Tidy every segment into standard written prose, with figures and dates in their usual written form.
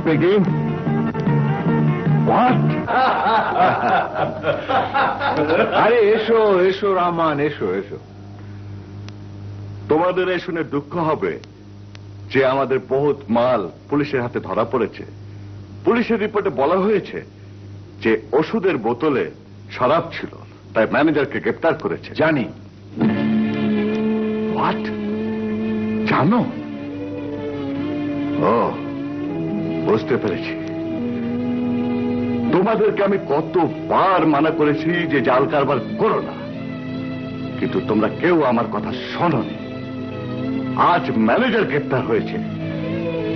Speaking. আরে এসো এসো রহমান, এসো এসো। তোমাদের এই শুনে দুঃখ হবে যে আমাদের বহুত মাল পুলিশের হাতে ধরা পড়েছে। পুলিশের রিপোর্টে বলা হয়েছে যে ওষুধের বোতলে শরাব ছিল, তাই ম্যানেজারকে গ্রেপ্তার করেছে। জানি। হোয়াট? জানো? ও, বুঝতে পেরেছি। তোমাদেরকে আমি কতবার মানা করেছি যে জাল কারবার করো না, কিন্তু তোমরা কেউ আমার কথা শোনোনি। আজ ম্যানেজার গ্রেপ্তার হয়েছে,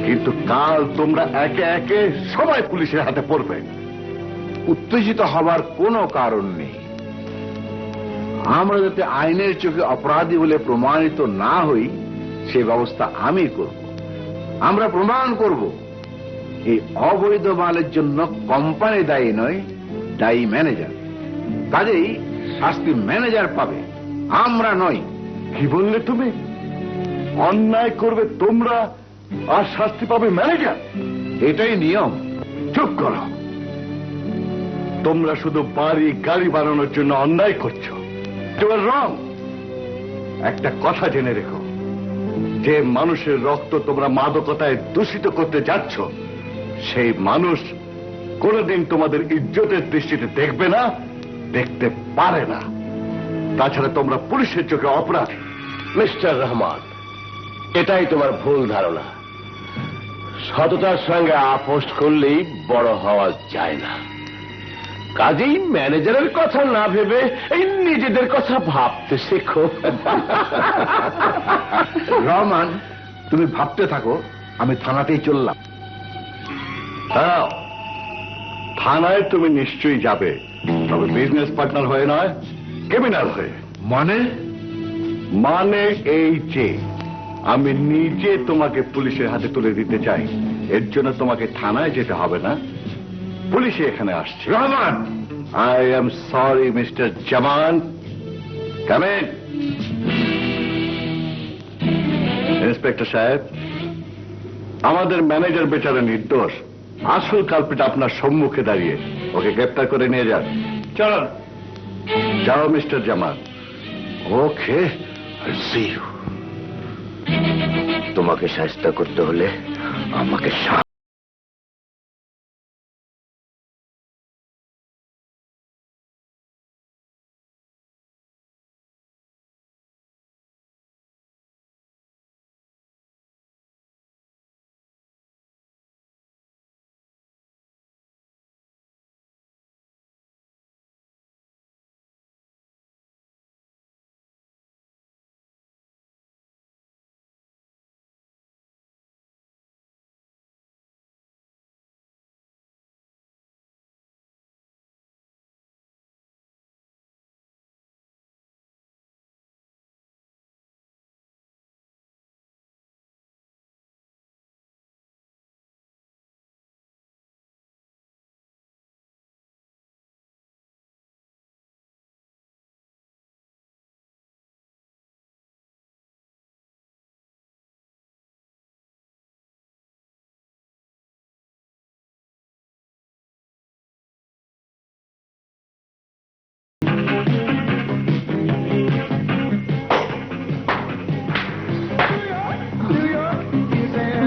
কিন্তু কাল তোমরা একে একে সবাই পুলিশের হাতে পড়বে। উত্তেজিত হবার কোনো কারণ নেই। আমরা যাতে আইনের চোখে অপরাধী বলে প্রমাণিত না হই সে ব্যবস্থা আমি করব। আমরা প্রমাণ করব এই অবৈধ মালের জন্য কোম্পানি দায়ী নয়, দায়ী ম্যানেজার। কাজেই শাস্তি ম্যানেজার পাবে, আমরা নই। কি বললে তুমি? অন্যায় করবে তোমরা আর শাস্তি পাবে ম্যানেজার? এটাই নিয়ম। চুপ করো। তোমরা শুধু বাড়ি গাড়ি বানানোর জন্য অন্যায় করছো। ইউর রং। একটা কথা জেনে রেখো, যে মানুষের রক্ত তোমরা মাদকতায় দূষিত করতে যাচ্ছ, সেই মানুষ কোনদিন তোমাদের ইজ্জতের দৃষ্টিতে দেখবে না, দেখতে পারে না। তাছাড়া তোমরা পুলিশের চোখে অপরাধী। মিস্টার রহমান, এটাই তোমার ভুল ধারণা। সততার সঙ্গে আপোষ করলেই বড় হওয়া যায় না। কাজেই ম্যানেজারের কথা না ভেবে এই নিজেদের কথা ভাবতে শেখো। রহমান, তুমি ভাবতে থাকো, আমি থানাতেই চললাম। হ্যাঁ, থানায় তুমি নিশ্চয়ই যাবে, তবে বিজনেস পার্টনার হয়ে নয়, ক্রিমিনাল হয়ে। মানে এই যে আমি নিজে তোমাকে পুলিশের হাতে তুলে দিতে চাই। এর জন্য তোমাকে থানায় যেতে হবে না, পুলিশে এখানে আসছে। Rahman, I am sorry mister Zaman. Come in. Inspector সাহেব, আমাদের ম্যানেজার বেচারা নির্দোষ। আসল কালপিট আপনার সম্মুখে দাঁড়িয়ে, ওকে গ্রেপ্তার করে নিয়ে যান। চলুন। যাও মিস্টার জামান। ওকে, তোমাকে শাস্তি করতে হলে আমাকে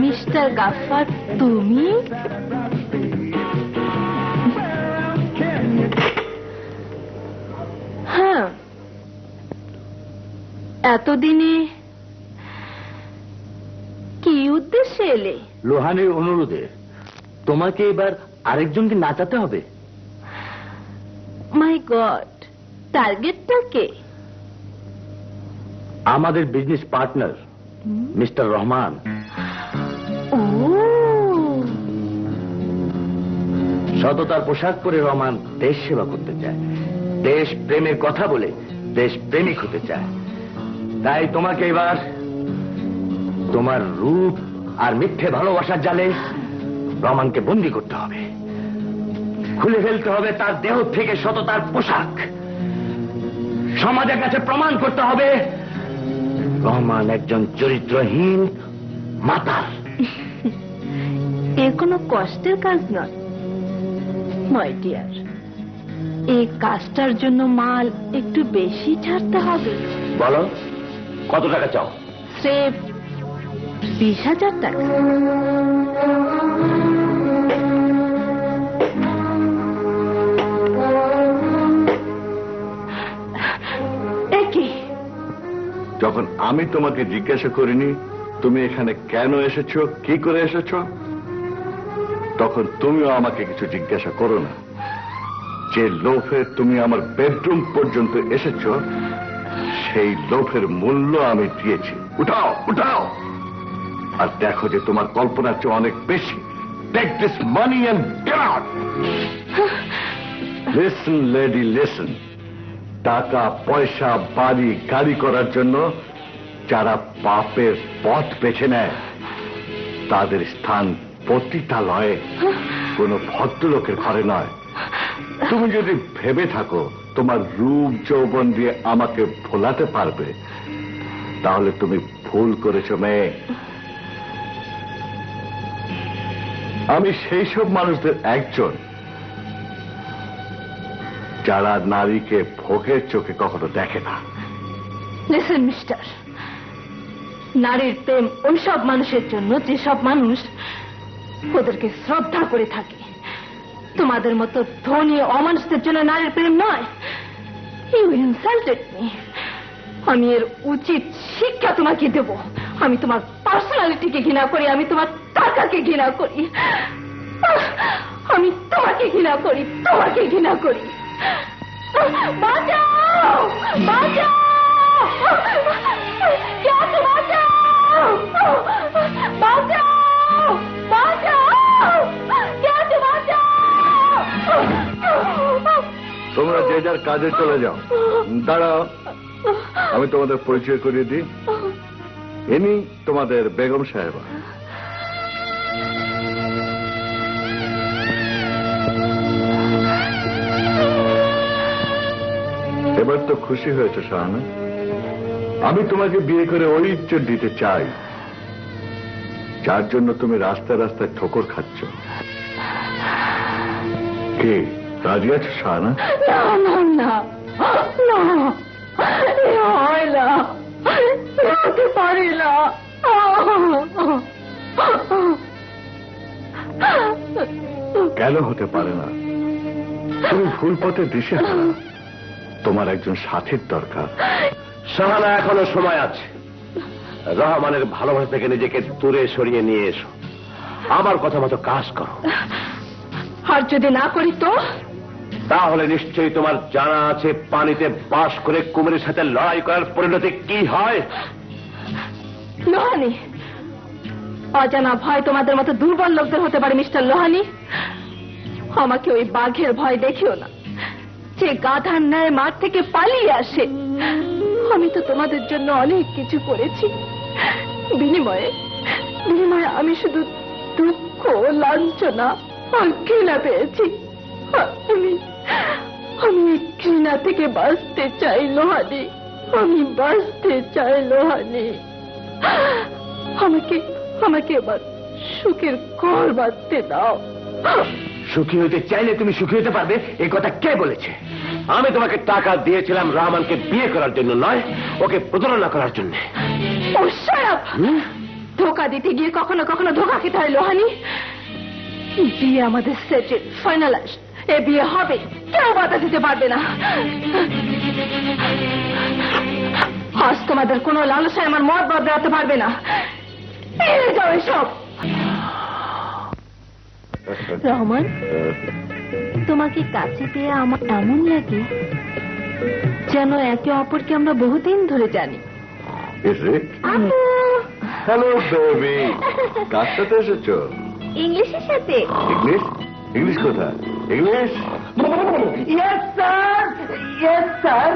মিস্টার গাফফার, তুমি? হ্যাঁ, এতদিনে কি উদ্দেশ্যে এলে? লোহানের অনুরোধে তোমাকে এবার আরেকজনকে নাচাতে হবে। মাই গড, টার্গেটটা কে? আমাদের বিজনেস পার্টনার মিস্টার রহমান। ও, সততার পোশাক পরে রহমান দেশ সেবা করতে চায়, দেশ প্রেমের কথা বলে দেশ প্রেমিক হতে চায়। তাই তোমাকে এবার তোমার রূপ আর মিথ্যে ভালোবাসার জালে রহমানকে বন্দী করতে হবে। খুলে ফেলতে হবে তার দেহ থেকে সততার পোশাক। সমাজের কাছে প্রমাণ করতে হবে রহমান একজন চরিত্রহীন মাতাল। এ কোনো কষ্টের কাজ নয় মাই ডিয়ার। এই কাজটার জন্য মাল একটু বেশি ছাড়তে হবে। বলো কত টাকা চাও? স্রেফ 20,000 টাকা। একই যখন আমি তোমাকে জিজ্ঞাসা করিনি তুমি এখানে কেন এসেছো, কি করে এসেছো, তখন তুমিও আমাকে কিছু জিজ্ঞাসা করো না। যে লোভে তুমি আমার বেডরুম পর্যন্ত এসেছো সেই লোভের মূল্য আমি দিয়েছি। উঠাও উঠাও, আর দেখো যে তোমার কল্পনার চেয়ে অনেক বেশি। Take this money and get out. Listen lady listen, টাকা পয়সা বাড়ি গাড়ি করার জন্য যারা পাপের পথ বেছে নেয় তাদের স্থান পতিতালয়ে, কোনো ভদ্রলোকের ঘরে নয়। তুমি যদি ভেবে থাকো তোমার রূপ যৌবন দিয়ে আমাকে ভোলাতে পারবে তাহলে তুমি ভুল করেছো মেয়ে। আমি সেই সব মানুষদের একজন যারা নারীকে ভোগের চোখে কখনো দেখে না। লিসেন মিস্টার, নারীর প্রেম ওই সব মানুষের জন্য যেসব মানুষ ওদেরকে শ্রদ্ধা করে থাকে। তোমাদের মতো ধনী অমানুষদের জন্য নারীর প্রেম নয়। You insulted me. আমি এর উচিত শিক্ষা তোমাকে দেব। আমি তোমার পার্সোনালিটিকে ঘৃণা করি, আমি তোমার টাকাকে ঘৃণা করি, আমি তোমাকে ঘৃণা করি, তোমাকে ঘৃণা করি। বাঁচাও বাঁচাও, ক্যাচ বাঁচাও বাঁচাও বাঁচাও, ক্যাচ বাঁচাও। তোমরা যে যার কাজে চলে যাও। দাঁড়াও, আমি তোমাদের পরিচয় করিয়ে দিই। ইনি তোমাদের বেগম সাহেবা। এবার তো খুশি হয়েছে শাহানা। আমি তোমাকে বিয়ে করে ওই ইজ্জত দিতে চাই যার জন্য তুমি রাস্তায় রাস্তায় ঠোকর খাচ্ছ। কে রাজি আছো শাহানা? না না না না, এ হয় না, এ হতে পারে না। কেন হতে পারে না? তুমি ভুল পথে দিশেহারা, তোমার একজন সাথীর দরকার। শাহানা, এখনো সময় আছে। রহমানের ভালোবাসা থেকে নিজেকে দূরে সরিয়ে নিয়ে এসো, আমার কথা মতো কাজ করো। আর যদি না করি তো? তাহলে নিশ্চয়ই তোমার জানা আছে পানিতে বাস করে কুমিরের সাথে লড়াই করার পরিণতি কি হয়। লোহানি, অজানা ভয় তোমাদের মতো দুর্বল লোকদের হতে পারে মিস্টার লোহানি। আমাকে ওই বাঘের ভয় দেখিও না যে গাধার ন্যায় মাঠ থেকে পালিয়ে আসে। আমি তো তোমাদের জন্য অনেক কিছু করেছি, বিনিময়ে বিনিময়ে আমি শুধু দুঃখ, লাঞ্ছনা আর ঘৃণা পেয়েছি। আমি আমি এই ঘৃণা থেকে বাঁচতে চাই লোহানি, আমি বাঁচতে চাই লোহানি। আমাকে আমাকে এবার সুখের ঘর বাঁধতে দাও। সুখী হতে চাইলে তুমি সুখী হতে পারবে, এই কথা কে বলেছে? আমি তোমাকে টাকা দিয়েছিলাম রহমানকে বিয়ে করার জন্য নয়, ওকে প্রতারণা করার জন্য। ও শাট আপ! ধোকা দিতে গিয়ে কখনো কখনো ধোকা খেতে হয় লোহানি। বিয়ে আমাদের সেটেল, ফাইনালাইজড। এ বিয়ে হবে, কেউ বাধা দিতে পারবে না। আজ তোমাদের কোনো লালসায় আমার মত বদলাতে পারবে না। এড়িয়ে যাও এসব। রহমান, তোমাকে কাছে পেয়ে আমার এমন লাগে যেন একে অপরকে আমরা বহুদিন ধরে জানি। হ্যালো বেবি, কার সাথে এসেছো? ইংলিশের সাথে। ইংলিশ? ইংলিশ কোথায়? English? Yes sir, yes sir.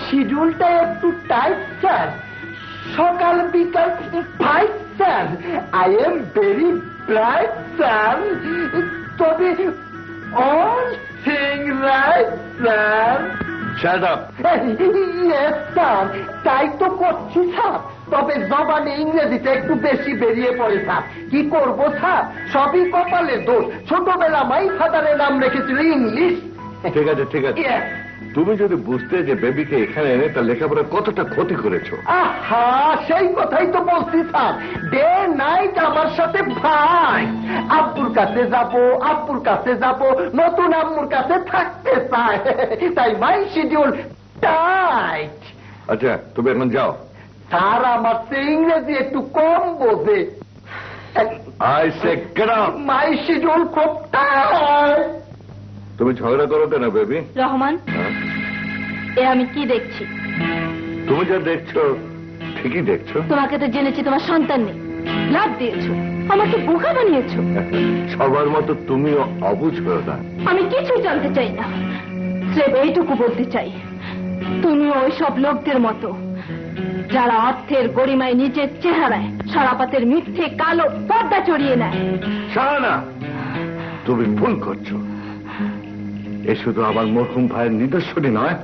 শিডিউলটা একটু টাইট স্যার, সকাল বিকাল fight sir. I am very bright sir, তবে all thing right sir. Shut up. Yes sir, তাই তো করছি স্যার। তবে জবানে ইংরেজিতে একটু বেশি বেরিয়ে পড়ে স্যার। কি করব স্যার, সবই কপালের দোষ। ছোটবেলা মাই ফাদারের নাম রেখেছিল ইংলিশ। ঠিক আছে ঠিক আছে, Yes. তুমি যদি বুঝতে যে বেবিকে এখানে এনে তার লেখাপড়া কতটা ক্ষতি করেছো। আহা, সেই কথাই তো বলছি স্যার। ডে নাইট আমার সাথে ভাই। আব্বুর কাছে যাব, আব্বুর কাছে যাব, নতুন আম্মুর কাছে থাকতে চায়। তাই মাই শিডিউল টাইট। আচ্ছা তুমি এখন যাও। স্যার আমার সে ইংরেজি একটু কম বোঝে। I say get out. My schedule খুব টাইট। তুমি ঝগড়া করো কেন বেবি? রহমান, এ আমি কি দেখছি? তুমি যা দেখছো ঠিকই দেখছো। তোমাকে তো জেনেছি তোমার সন্তান নেই, লাভ দিয়েছো, আমাকে বোকা বানিয়েছো। সবার মতো তুমিও অবুঝ হও না। আমি কিছুই জানতে চাই না, স্রেফ এইটুকু বলতে চাই, তুমি ওই সব লোকদের মতো যারা অর্থের গরিমায় নিজের চেহারায় সারাপাতের মিথ্যে কালো পর্দা চড়িয়ে নেয়। শাহানা, তুমি ভুল করছো। এ শুধু আমার মরহুম ভাইয়ের নিদর্শনই নয়,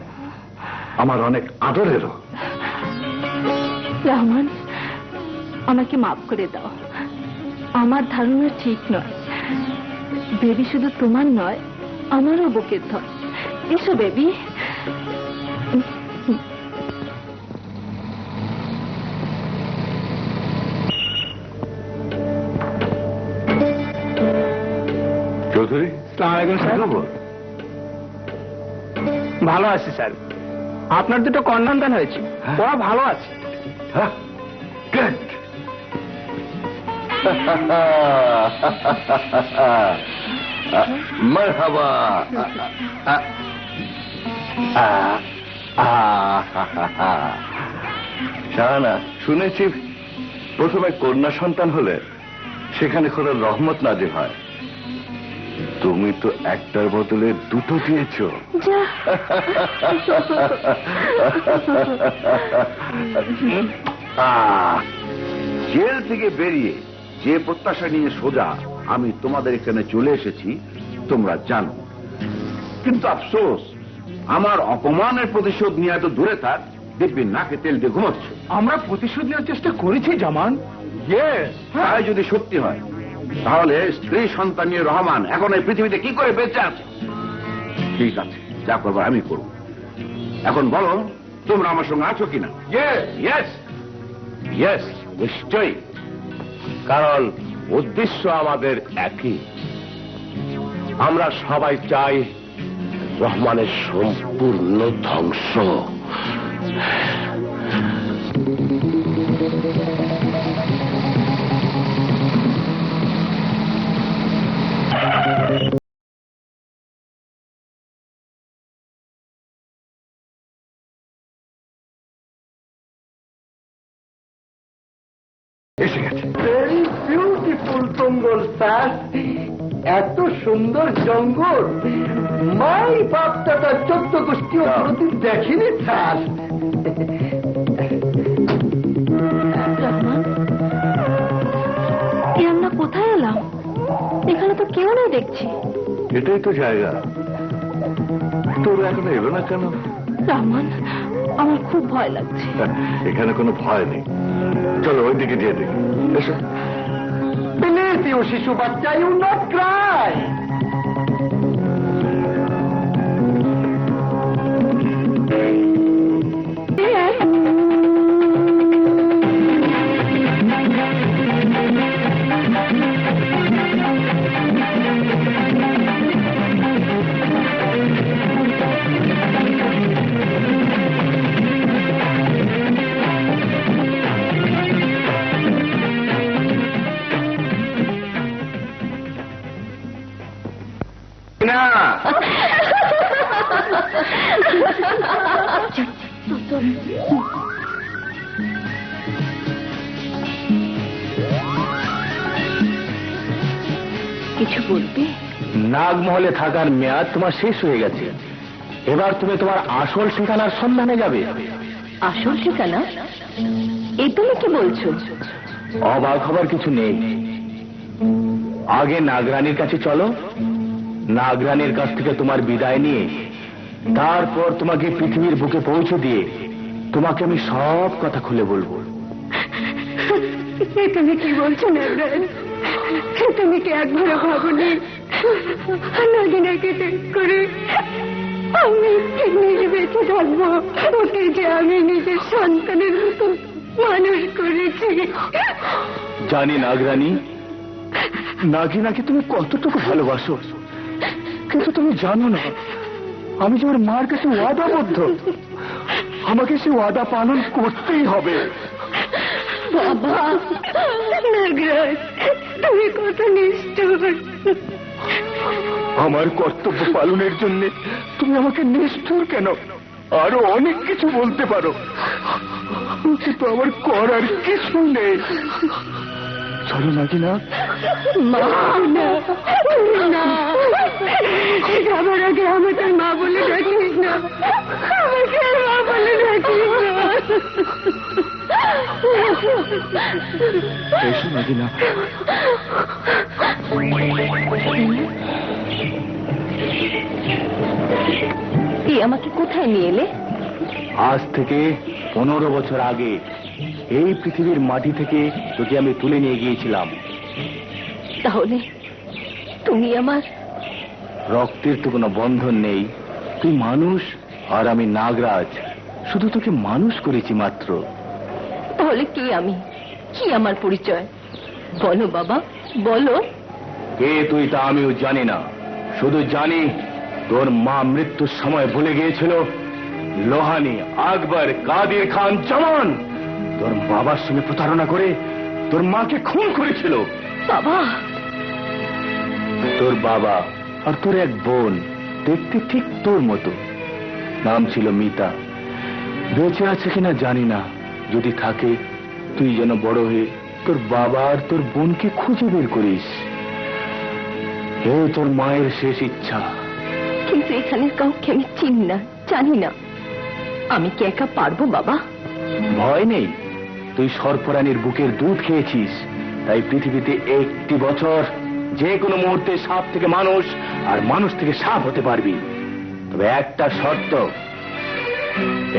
আমার অনেক আদরেরও। রহমান, আমাকে মাফ করে দাও। আমার ধারণা ঠিক নয়। বেবি শুধু তোমার নয়, আমারও বুকের ধর। এসো বেবি। চৌধুরী, স্যার। ভালো আছি স্যার। আপনার দুটো কন্যাদান হয়েছে, ওরা ভালো আছে। হ্যাঁ, good. মারহাবা। শাহানা, শুনেছি প্রথমে কন্যা সন্তান হলে সেখানে খোদার রহমত নাজিল হয়। তুমি তো একটার বদলে দুটো দিয়েছো। যা। জেল থেকে বেরিয়ে যে প্রত্যাশা নিয়ে সোজা আমি তোমাদের এখানে চলে এসেছি তোমরা জানো, কিন্তু আফসোস আমার অপমানের প্রতিশোধ নিয়ে এত দূরে থাক, দেখবি নাকে তেল দিয়ে ঘুমাচ্ছ। আমরা প্রতিশোধ নেওয়ার চেষ্টা করেছি জামান। তাই যদি সত্যি হয় তাহলে স্ত্রী সন্তান নিয়ে রহমান এখন এই পৃথিবীতে কি করে বেঁচে আছে? ঠিক আছে, যা করবার আমি করব। এখন বলো তোমরা আমার সঙ্গে আছো কিনা? ইয়েস ইয়েস, নিশ্চয়ই। কারণ উদ্দেশ্য আমাদের একই। আমরা সবাই চাই রহমানের সম্পূর্ণ ধ্বংস। এসে গেছে। ভেরি বিউটিফুল জঙ্গল স্যার। এত সুন্দর জঙ্গল মাই বাপটা 14 গোষ্ঠীও কোনোদিন দেখিনি স্যার। রহমান, এ আমরা কোথায় এলাম? এখানে তো কেউ নেই দেখছি। এটাই তো জায়গা। তোর এখন এলো না কেন? রহমান, আমার খুব ভয় লাগছে। এখানে কোনো ভয় নেই, চলো ওইদিকে দিয়ে দেখি। এসো। প্লিজ ইউ শিশু বাচ্চা, ইউ নট ক্রাই। না, কিছু বলবে? নাগমহলে থাকার মেয়াদ তোমার শেষ হয়ে গেছে। এবার তুমি তোমার আসল ঠিকানার সন্ধানে যাবে। আসল ঠিকানা? এই তুমি কি বলছো? অবাক হবার কিছু নেই। আগে নাগরানীর কাছে চলো। নাগরানীর কাছ থেকে তোমার বিদায় নিয়ে তারপর তোমাকে পৃথিবীর বুকে পৌঁছে দিয়ে তোমাকে আমি সব কথা খুলে বলবো। তুমি কি বলছো নাগরাজ? তুমি কি একবারও ভাবনি নদীনাকে ত্যাগ করে আমি নিজে বেঁচে থাকবো? ওকে যে আমি নিজের সন্তানের মতো মানুষ করেছি। জানি নাগরানী, নাগিনাকে তুমি কতটুকু ভালোবাসো, কিন্তু তুমি জানো না আমি যে ওর মার কাছে ওয়াদাবদ্ধ। আমাকে সে ওয়াদা পালন করতেই হবে। বাবা, নাগরাজ তুমি কত নিষ্ঠুর। আমার কর্তব্য পালনের জন্য তুমি আমাকে নিষ্ঠুর কেন? আরো অনেক কিছু বলতে পারো, কিন্তু আমার করার কিছু নেই। চলো নাগিনা। মা না, না, যাবার আগে আমাকে মা বলে ডাকিস না, আমাকে মা বলে ডাকিস না। এসো নাগিনা। আমাকে কোথায় নিয়ে এলে? আজ থেকে 15 বছর আগে এই পৃথিবীর মাটি থেকে তোকে আমি তুলে নিয়ে গিয়েছিলাম। তাহলে তুমি আমার রক্তের তো কোনো বন্ধন নেই, তুই মানুষ আর আমি নাগরাজ, শুধু তোকে মানুষ করেছি মাত্র। তাহলে কি আমি, কি আমার পরিচয়? বলো বাবা, বলো। কে তুই তা আমিও জানি না, শুধু জানি তোর মা মৃত্যুর সময় ভুলে গিয়েছিল লোহানী, আকবর, কাদির খান জামান তোর বাবার সঙ্গে প্রতারণা করে তোর মাকে খুন করেছিল। বাবা, তোর বাবা আর তোর এক বোন দেখতে ঠিক তোর মতো, নাম ছিল মিতা। বেঁচে আছে কিনা জানি না, যদি থাকে তুই যেন বড় হয়ে তোর বাবা আর তোর বোনকে খুঁজে বের করিস। এ তোর মায়ের শেষ ইচ্ছা। কিন্তু এখানের কাউকে আমি চিনি না, জানি না। আমি কি একা পারবো বাবা? ভয় নেই, তুই সর্পরানীর বুকের দুধ খেয়েছিস, তাই পৃথিবীতে একটি বছর যে কোনো মুহূর্তে সাপ থেকে মানুষ আর মানুষ থেকে সাপ হতে পারবি। তবে একটা শর্ত,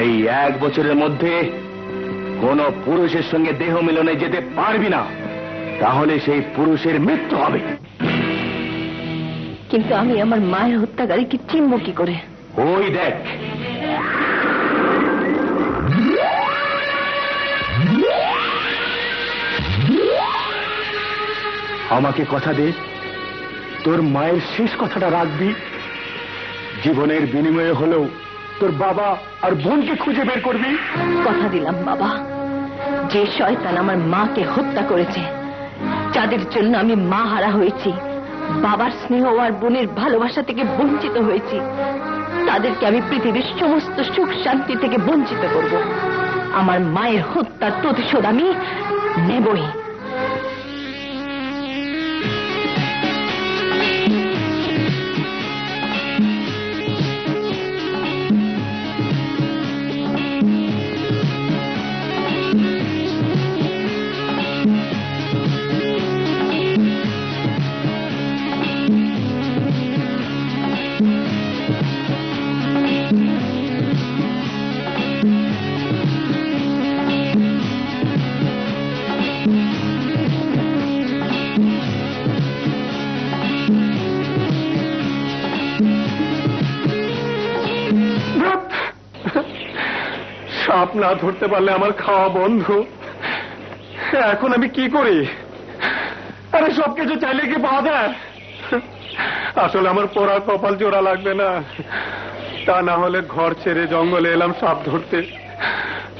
এই 1 বছরের মধ্যে কোন পুরুষের সঙ্গে দেহ মিলনে যেতে পারবি না, তাহলে সেই পুরুষের মৃত্যু হবে। কিন্তু আমি আমার মায়ের হত্যাকারীকে চিনব কি করে? ওই দেখ, আমাকে কথা দে, তোর মায়ের শেষ কথাটা রাখবি। জীবনের বিনিময়ে হলেও তোর বাবা আর বোনকে খুঁজে বের করবি। কথা দিলাম বাবা, যে শয়তান আমার মাকে হত্যা করেছে, যাদের জন্য আমি মা হারা হয়েছি, বাবার স্নেহ আর বোনের ভালোবাসা থেকে বঞ্চিত হয়েছি, তাদেরকে আমি পৃথিবীর সমস্ত সুখ শান্তি থেকে বঞ্চিত করব। আমার মায়ের হত্যার প্রতিশোধ আমি নেবই। সাপ না ধরতে পারলে আমার খাওয়া বন্ধ। এখন আমি কি করি? আরে সবকিছু চাইলে কি পাওয়া যায়? আসলে আমার পোড়া কপাল জোড়া লাগবে না, তা না হলে ঘর ছেড়ে জঙ্গলে এলাম সাপ ধরতে।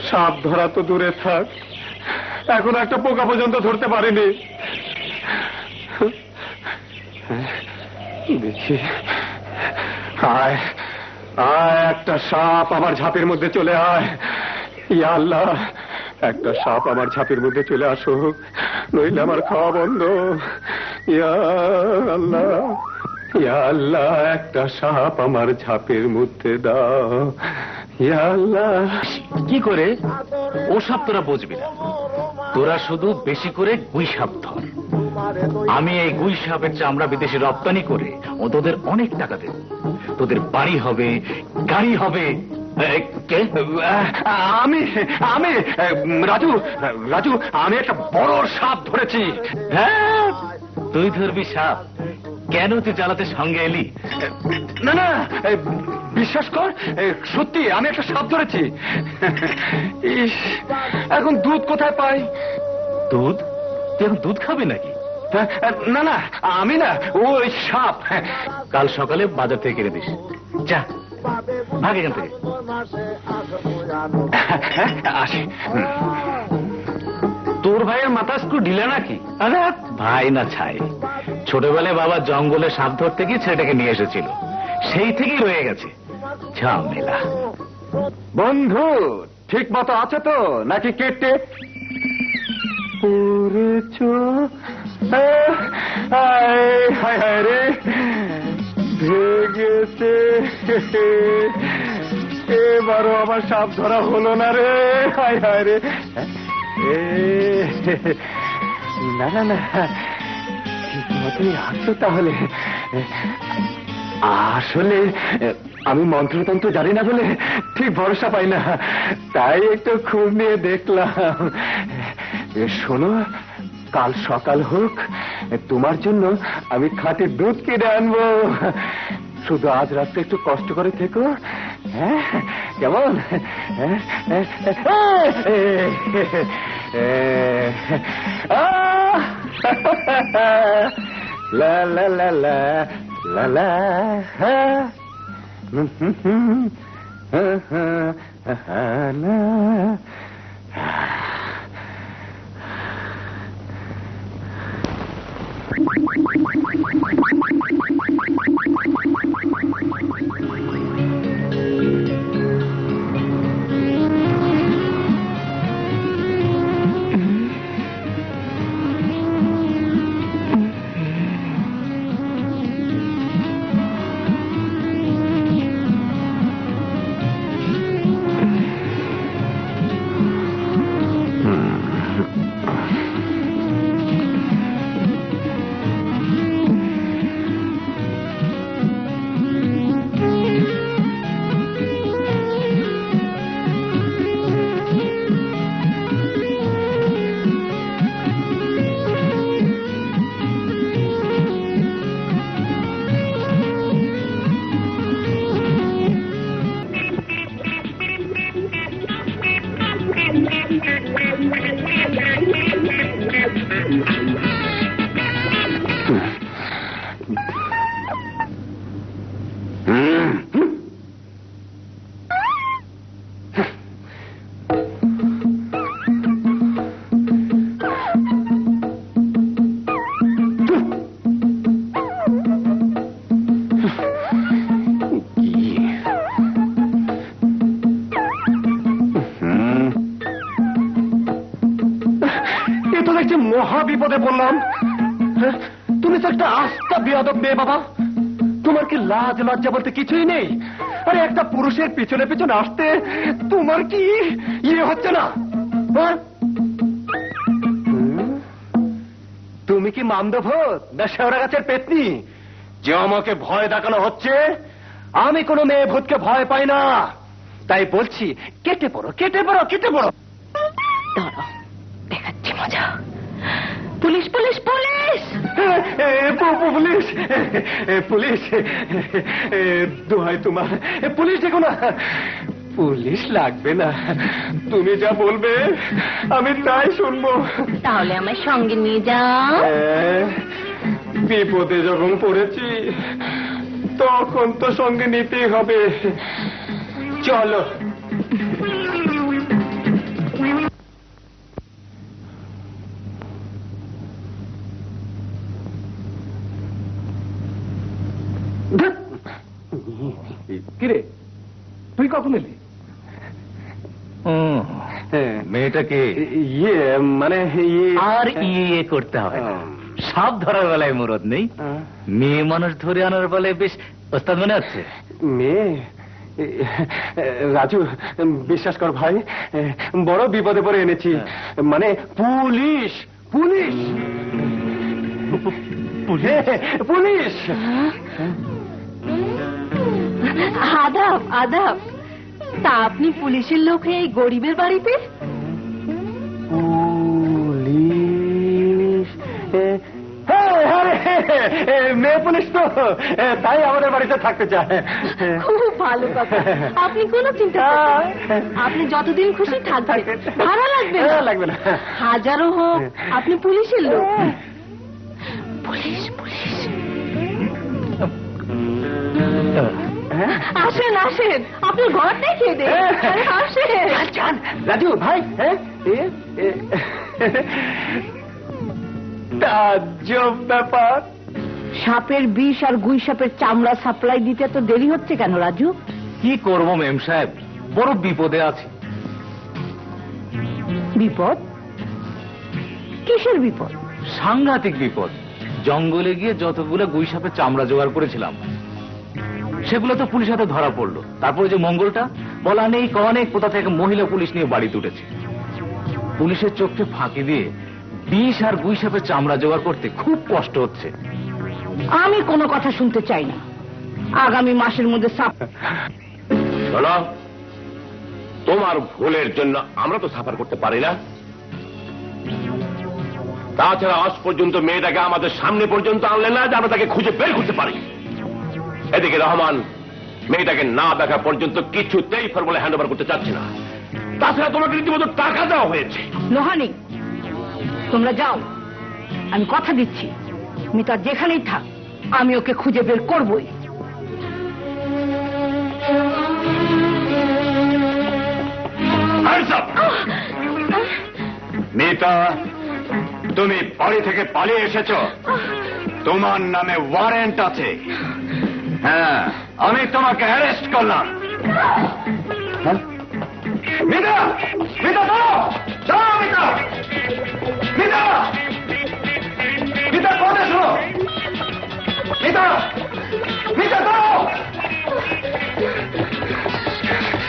সাপ ধরা তো দূরে থাক, এখন একটা পোকা পর্যন্ত ধরতে পারিনি। দেখি, আয় আয়, একটা সাপ আমার ঝাঁপের মধ্যে চলে আয়। ইয়া আল্লাহ, একটা সাপ আমার ঝাঁপের মধ্যে চলে আসুক, নইলে আমার খাওয়া বন্ধ। ইয়া আল্লাহ, ইয়া আল্লাহ, একটা সাপ আমার ঝাঁপের মধ্যে দাও। ইয়া আল্লাহ। কি করে ও সাপ তোরা বুঝবি না, তোরা শুধু বেশি করে গুই সাপ ধর। আমি এই গুই সাপের চামড়া বিদেশে রপ্তানি করে ও তোদের অনেক টাকা দেব। তোদের বাড়ি হবে, গাড়ি হবে। কে? আমি আমি রাজু রাজু আমি একটা বড় সাপ ধরেছি। হ্যাঁ, তুই ধরবি সাপ? কেন তুই জ্বালাতে সঙ্গে এলি? না না, বিশ্বাস কর, সত্যি আমি একটা সাপ ধরেছি। ইস, এখন দুধ কোথায় পাই? দুধ? তুই এখন দুধ খাবি নাকি? না না, আমি না, ওই সাপ। কাল সকালে বাজার থেকে কিনে দিস। যা, ভাগ এখান থেকে। আসি। তোর ভাইয়ের মাথা স্ক্রু ঢিলা নাকি? আরে ভাই না ছাই, ছোটবেলায় বাবা জঙ্গলে সাপ ধরতে গিয়ে ছেলেটাকে নিয়ে এসেছিল, সেই থেকেই রয়ে গেছে ঝামেলা। বন্ধু ঠিক মতো আছে তো নাকি কেটে পড়েছ? হায় হায় রে, ভেগেছে। এবারও আমার সাপ ধরা হলো না রে। হায় হায় রে। না না না, ঠিক মতোই আসছো তাহলে। আসলে আমি মন্ত্রতন্ত্র জানি না বলে ঠিক ভরসা পাই না, তাই একটু খোঁজ নিয়ে দেখলাম। শোনো, কাল সকাল হোক, তোমার জন্য আমি খাঁটি দুধ কিনে আনবো। শুধু আজ রাত্রে একটু কষ্ট করে থেকো, হ্যাঁ? কেমন? লা লা লা লা লা লা, লা। মহা বিপদে পড়লাম। তুমি তো একটা আস্থা বেয়াদব মেয়ে বাবা, তোমার কি লাজ লজ্জা বলতে কিছুই নেই? আরে একটা পুরুষের পিছনে পিছনে আসতে তোমার কি ইয়ে হচ্ছে না? তুমি কি মামদভূত না শেওড়া গাছের পেতনি যে আমাকে ভয় দেখানো হচ্ছে? আমি কোনো মেয়ে ভূতকে ভয় পাই না, তাই বলছি কেটে পড়ো, কেটে পড়ো, কেটে পড়ো। দাঁড়াও, দেখাচ্ছি মজা। Police police police! Police police, দোহাই তোমার, পুলিশ দেখো না। পুলিশ লাগবে না, তুমি যা বলবে আমি তাই শুনবো। তাহলে আমার সঙ্গে নিয়ে যাও। বিপদে যখন পড়েছি তখন তো সঙ্গে নিতেই হবে, চলো। কিরে, তুই কখন এলি? মেয়েটাকে ইয়ে মানে আর ইয়ে করতে হবে না। সাপ ধরার বেলায় মুরদ নেই, মেয়ে মানুষ ধরে আনার বেলায় বেশ ওস্তাদ মনে হচ্ছে। মেয়ে? রাজু বিশ্বাস কর ভাই, বড় বিপদে পড়ে এনেছি। মানে পুলিশ, পুলিশ। পুলিশ। আদাব আদাব। তা আপনি পুলিশের লোক হয়ে এই গরিবের বাড়িতে? পুলিশ? মেয়ে পুলিশ তো, তাই আমাদের বাড়িতে থাকতে চায়। খুব ভালো কথা। আপনি কোনো চিন্তা করবেন না। আপনি যতদিন খুশি থাকবেন, ভাড়া লাগবে না। লাগবে না। হাজারো হোক, আপনি পুলিশের লোক। Police police. আসেন আসেন, আপনার ঘর দেখিয়ে দেন। আরে আসেন। রাজু ভাই, তাজ্জব ব্যাপার। সাপের বিষ আর গুই সাপের চামড়া সাপ্লাই দিতে তো দেরি হচ্ছে কেন রাজু? কি করবো মেম সাহেব, বড় বিপদে আছি। বিপদ? কিসের বিপদ? সাংঘাতিক বিপদ। জঙ্গলে গিয়ে যতগুলো গুই সাপের চামড়া জোগাড় করেছিলাম, সেগুলো তো পুলিশ হাতে ধরা পড়লো। তারপরে যে মঙ্গলটা বলা নেই অনেক কোথা থেকে মহিলা পুলিশ নিয়ে বাড়িতে উঠেছে। পুলিশের চোখকে ফাঁকি দিয়ে বিষ আর গুই সাপের চামড়া জোগাড় করতে খুব কষ্ট হচ্ছে। আমি কোনো কথা শুনতে চাই না। আগামী মাসের মধ্যে সাপ। শোনো, তোমার ভুলের জন্য আমরা তো সাফার করতে পারি না। তাছাড়া আজ পর্যন্ত মেয়েটাকে আমাদের সামনে পর্যন্ত আনলে না যে আমরা তাকে খুঁজে বের করতে পারি। এদিকে রহমান মেয়েটাকে না দেখা পর্যন্ত কিছুতেই ফর্মুলা হ্যান্ড ওভার করতে চাচ্ছি না। তাছাড়া তোমাকে রীতিমতো টাকা দেওয়া হয়েছে। লোহানি, তোমরা যাও। আমি কথা দিচ্ছি, মিতা যেখানেই থাক আমি ওকে খুঁজে বের করবই। Hands up! মিতা, তুমি বাড়ি থেকে পালিয়ে এসেছো। তোমার নামে ওয়ারেন্ট আছে। হ্যাঁ, আমি তোমাকে অ্যারেস্ট করলাম। মিতা, মিতা দাঁড়াও, দাঁড়াও মিতা, মিতা, মিতা কথা শোনো, মিতা, মিতা দাঁড়াও,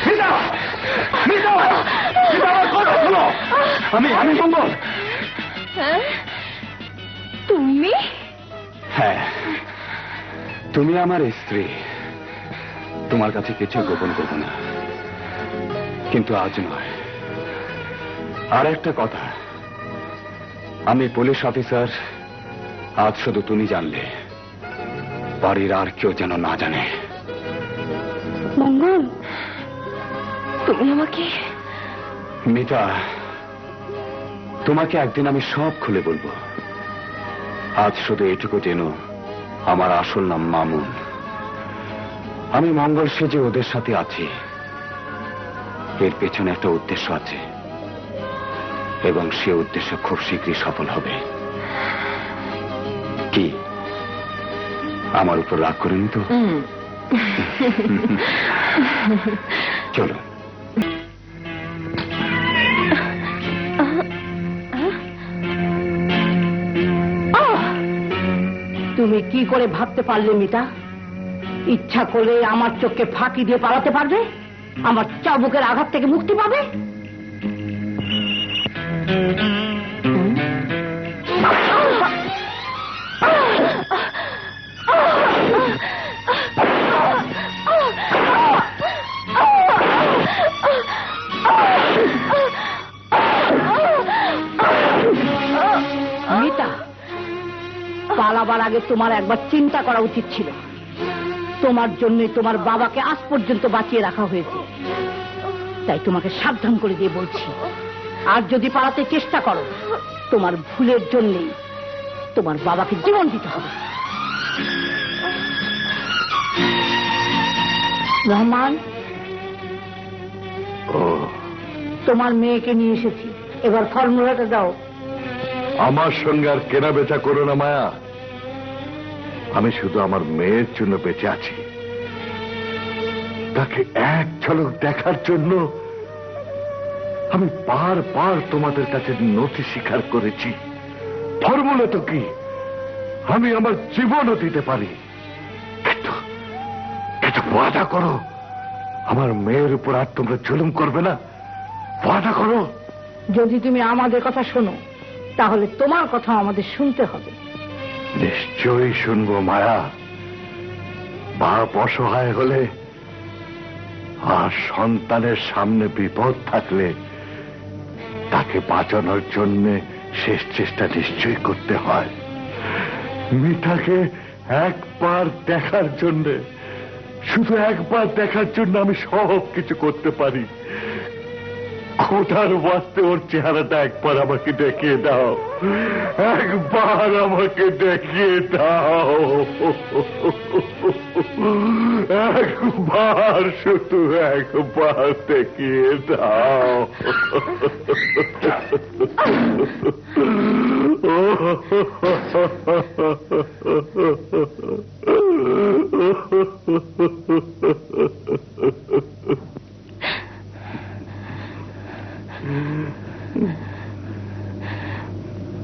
মিতা, মিতা, মিতা আমার কথা শোনো। আমি মঙ্গল। তুমি? হ্যাঁ, তুমি আমার স্ত্রী। তোমার কাছে কিছু গোপন করবো না, কিন্তু আজ নয়। আর একটা কথা, আমি পুলিশ অফিসার। আজ শুধু তুমি জানলে, বাড়ির আর কেউ যেন না জানে। মঙ্গল, তুমি আমাকে? মিতা, তোমাকে একদিন আমি সব খুলে বলবো। আজ শুধু এটুকু জেনো, আমার আসল নাম মামুন। আমি মঙ্গল সেজে ওদের সাথে আছি। এর পেছনে একটা উদ্দেশ্য আছে, এবং সে উদ্দেশ্য খুব শীঘ্রই সফল হবে। কি আমার উপর রাগ করেনি তো? চলো। তুমি কি করে ভাবতে পারলে মিতা? ইচ্ছা করে আমার চোখকে ফাঁকি দিয়ে পালাতে পারবে? আমার চাবুকের আঘাত থেকে মুক্তি পাবে? মিতা, পালাবার আগে তোমার একবার চিন্তা করা উচিত ছিল। তোমার জন্যই তোমার বাবাকে আজ পর্যন্ত বাঁচিয়ে রাখা হয়েছে। তাই তোমাকে সাবধান করে দিয়ে বলছি, আর যদি পালাতে চেষ্টা করো, তোমার ভুলের জন্যই তোমার বাবাকে জীবন দিতে হবে। রহমান, তোমার মেয়েকে নিয়ে এসেছি, এবার ফর্মুলাটা দাও। আমার সঙ্গে আর কেনা বেচা করো না মায়া। আমি শুধু আমার মেয়ের জন্য বেঁচে আছি। তাকে এক ঝলক দেখার জন্য আমি বারবার তোমাদের কাছে নথি স্বীকার করেছি। ফর্মুলা তো কি, আমি আমার জীবনও দিতে পারি। কিন্তু ওয়াদা করো, আমার মেয়ের উপর আর তোমরা জুলুম করবে না। ওয়াদা করো। যদি তুমি আমাদের কথা শোনো, তাহলে তোমার কথা আমাদের শুনতে হবে। নিশ্চয়ই শুনবো মায়া। বাপ অসহায় হলে আর সন্তানের সামনে বিপদ থাকলে তাকে বাঁচানোর জন্য শেষ চেষ্টা নিশ্চয়ই করতে হয়। মিঠাকে একবার দেখার জন্য, শুধু একবার দেখার জন্য আমি সব কিছু করতে পারি। খোদার বাস্তে ওর চেহারাটা একবার আমাকে দেখিয়ে দাও, একবার আমাকে দেখিয়ে দাও, একবার, শুধু একবার দেখিয়ে দাও।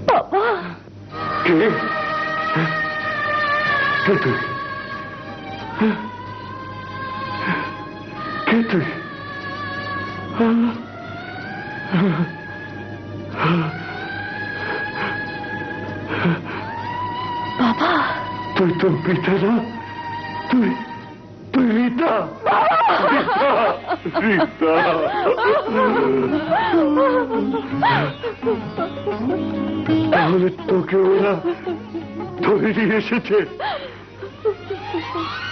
বাবা, কে? কে তুই? কে তুই? বাবা, তুই তোর পিতা না? তুই তুই রীতা? রীতা, তাহলে তোকে ওরা ধরে নিয়ে এসেছে,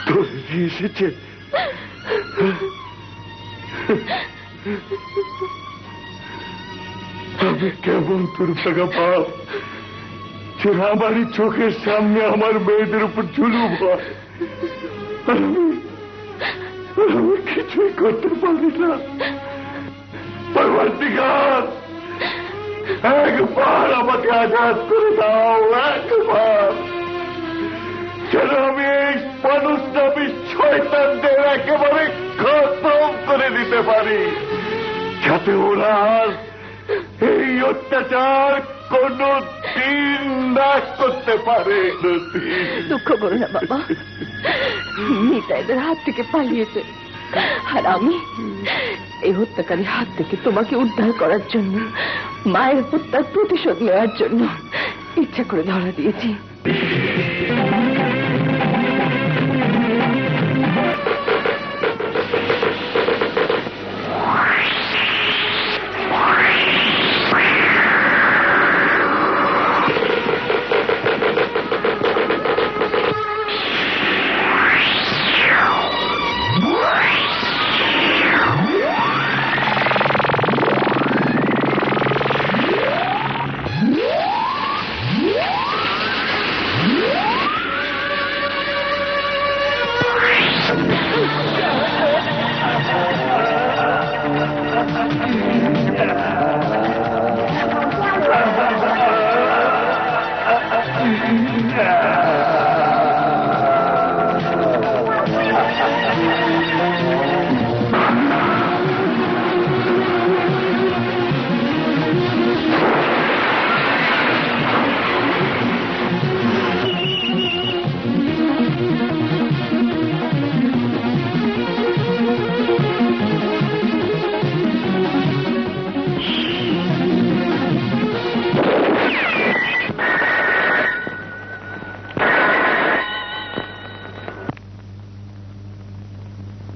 ধরে নিয়ে এসেছে। আমি কেমন দুর্ভাগা পাপ যে আমারই চোখের সামনে আমার মেয়েদের উপর জুলুম হয়। আমি কিছুই করতে পারি না। পরবর্তীকাল একবার আমাকে আজাদ করে দাও, একবার, যেন আমি এই মানুষ নামী শয়তানদের একেবারে খতম করে দিতে পারি, যাতে ওরা আর এই অত্যাচার কোনো দিন না করতে পারে। দুঃখ করো না বাবা, মিতা এদের হাত থেকে পালিয়েছে, আর আমি এই হত্যাকারীর হাত থেকে তোমাকে উদ্ধার করার জন্য, মায়ের হত্যার প্রতিশোধ নেওয়ার জন্য ইচ্ছা করে ধরা দিয়েছি।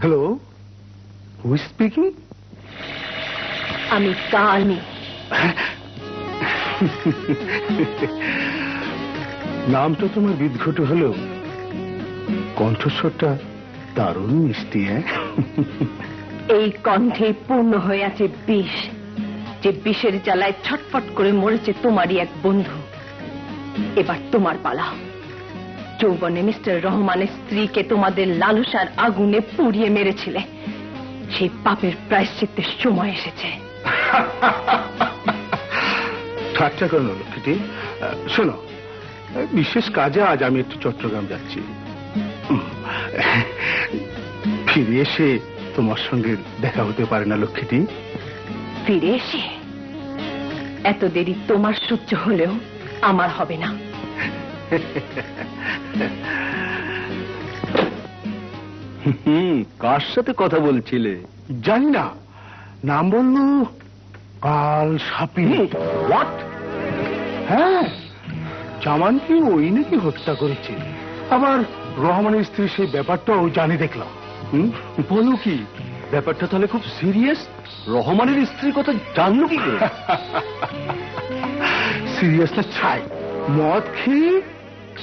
Hello, who speaking? আমি কানি। নামটা তোমার বিদঘুটে হলেও কণ্ঠস্বরটা দারুণ মিষ্টি। এই কণ্ঠে পূর্ণ হয়ে আছে বিষ, যে বিষের জ্বালায় ছটফট করে মরেছে তোমারই এক বন্ধু। এবার তোমার পালা। যৌবনে মিস্টার রহমানের স্ত্রীকে তোমাদের লালসার আগুনে পুড়িয়ে মেরেছিলে, সেই পাপের প্রায়শ্চিত্তের সময় এসেছে। ঠাট্টা কেন লক্ষ্মীটি? শোনো, বিশেষ কাজে আজ আমি একটু চট্টগ্রাম যাচ্ছি। ফিরে এসে তোমার সঙ্গে দেখা হতে পারে না লক্ষ্মীটি? ফিরে এসে? এত দেরি তোমার সহ্য হলেও আমার হবে না। কার সাথে কথা বলছিলে? জানি না, নাম বললো কাল সাপি। হোয়াট? হ্যাঁ, জামানকে ওই নাকি হত্যা করেছে, আবার রহমানের স্ত্রী সেই ব্যাপারটাও জানি দেখলাম। বলো কি, ব্যাপারটা তাহলে খুব সিরিয়াস? রহমানের স্ত্রীর কথা জানলো কি করে? সিরিয়াস না ছাই, মদ খেয়ে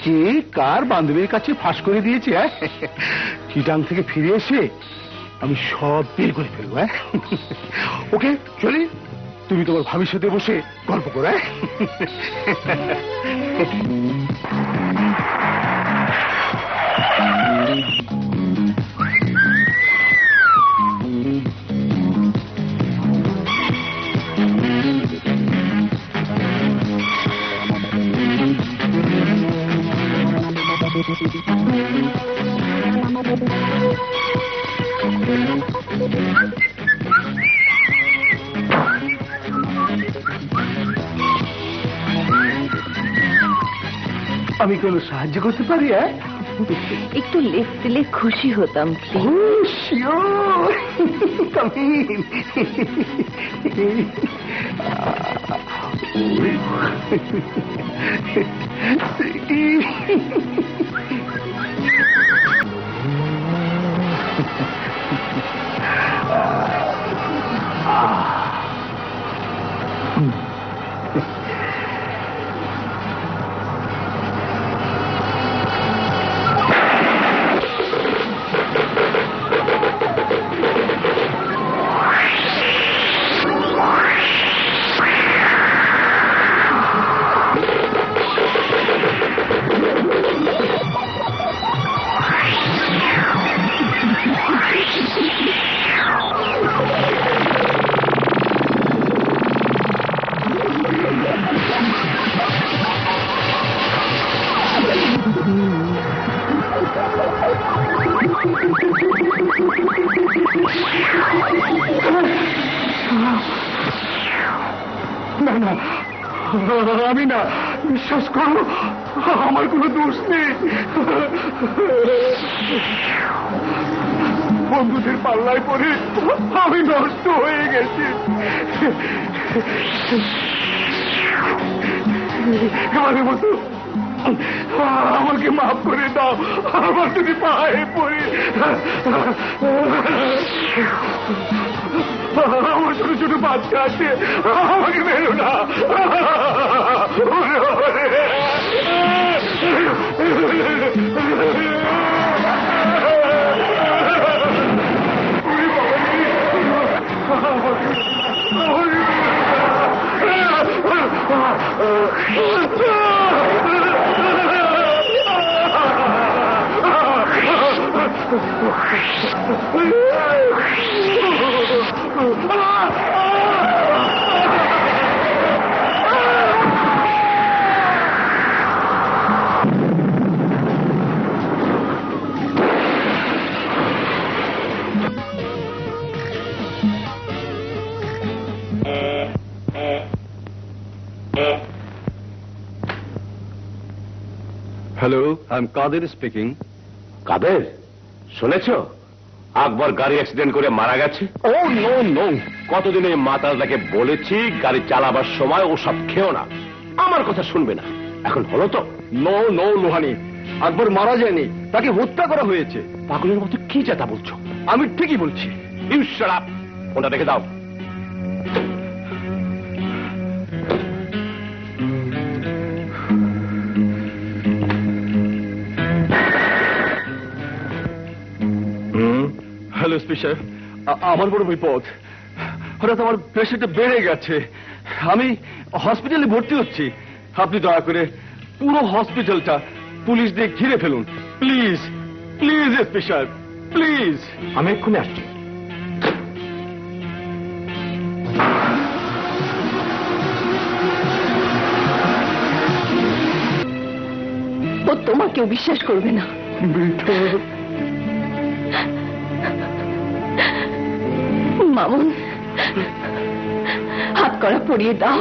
কে কার বান্ধবীর কাছে ফাঁস করে দিয়েছে। চিটাং থেকে ফিরে এসে আমি সব বের করে ফেলবো। ওকে চলি, তুমি তোমার ভাবির সাথে বসে গল্প করো। আমি কোনো সাহায্য করতে পারি? একটু লিফট দিলে খুশি হতাম না না, আমি না, বিশ্বাস করো, আমার কোনো দোষ নেই। বন্ধুদের পাল্লায় পড়ে আমি নষ্ট হয়ে গেছি। এবারের মতো আমাকে মাফ করে দাও, আমার যদি পায়ে পড়ি। আমার ছোট ছোট বাচ্চা আছে, আমাকে মেরো না। Hello, I am Kader speaking. Kader, শুনেছ আকবর গাড়ি অ্যাক্সিডেন্ট করে মারা গেছে? ও নো নো, কতদিন এই মাতালটাকে বলেছি গাড়ি চালাবার সময় ও সব খেও না, আমার কথা শুনবে না। এখন হলো তো? নো নো লোহানি, আকবর মারা যায়নি, তাকে হত্যা করা হয়েছে। পাগলের মতো কি যেটা বলছো? আমি ঠিকই বলছি। ইউ শাট আপ, ফোনটা রেখে দাও। হ্যালো স্পেশাল, আমার বড় বিপদ। হঠাৎ আমার প্রেশারটা বেড়ে গেছে, আমি হসপিটালে ভর্তি হচ্ছি। আপনি দয়া করে পুরো হসপিটালটা পুলিশ দিয়ে ঘিরে ফেলুন, প্লিজ প্লিজ স্পেশাল, প্লিজ। আমি এক্ষুনি আসছি। ও তোমাকেও বিশ্বাস করবে না। মামুন, হাত করা পরিয়ে দাও,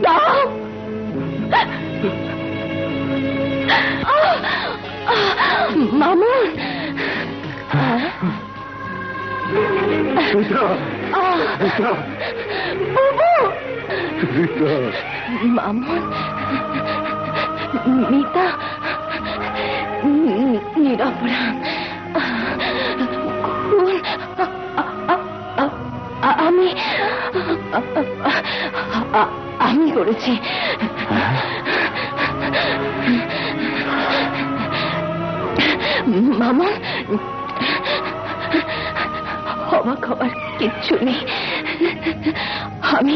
দাও। মামুন, বাবু, মামুন। মিতা নিরপরাধ। আমি করেছি। মামা, অবাক হবার কিচ্ছু নেই। আমি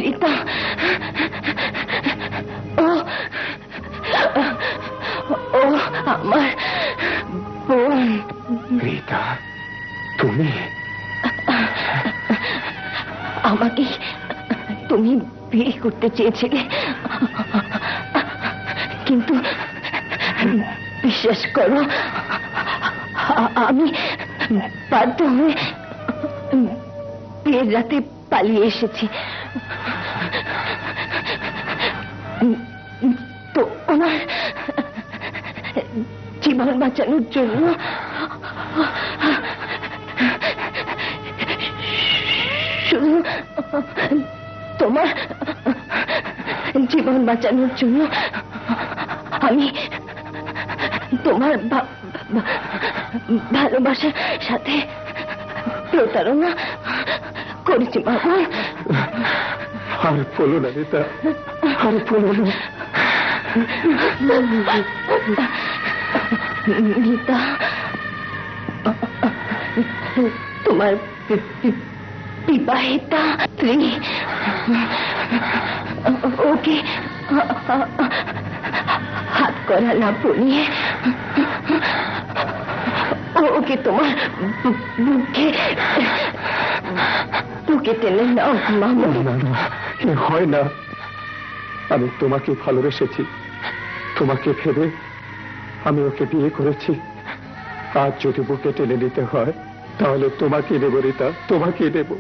রীতা, ও আমার বোন। রীতা, তুমি? আমাকে তুমি বিয়ে করতে চেয়েছিলে, কিন্তু বিশ্বাস করো আমি বাধ্য হয়ে বিয়ের রাতে পালিয়ে এসেছি। তো আমার জীবন বাঁচানোর জন্য শুধু তোমার জীবন বাঁচানোর জন্য আমি তোমার ভালোবাসার সাথে প্রতারণা করেছি বাবা। আর বলো না রীতা, আর বলো না। গীতা, তোমার বিবাহিতা স্ত্রী ওকে হাত করা না পড়িয়ে ওকে তোমার বুকে টেনে নাও মামা। না না, এ হয় না। আমি তোমাকে ভালোবেসেছি, তোমাকে ভেবে আমি ওকে বিয়ে করেছি। আজ যদি বুকে টেনে নিতে হয় তাহলে তোমাকে দেব রীতা, তোমাকে দেব।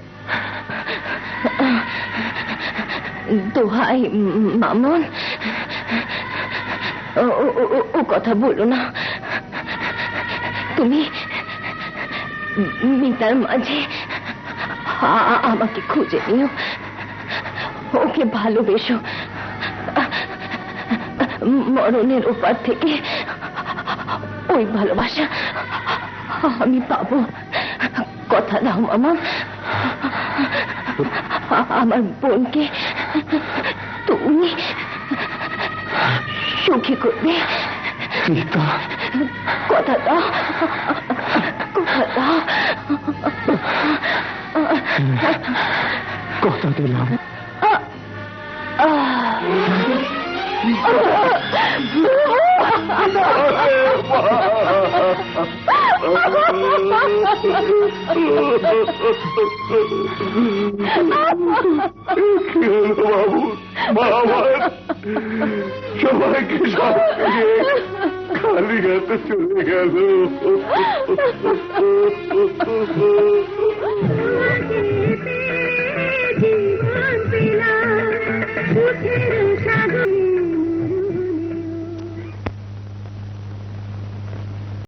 দোহাই মামন, ও কথা বলো না। তুমি মিতার মাঝে আমাকে খুঁজে নিও, ওকে ভালোবেসো। মরণের ওপার থেকে ওই ভালোবাসা আমি পাবো, কথা দাও মামা। আমার বোনকে তুমি সুখী করবে, কথা দাও, কথা দাও। কথা দিলাম। বাবু, সবাইকে সব খালি হাতে চলে গেল।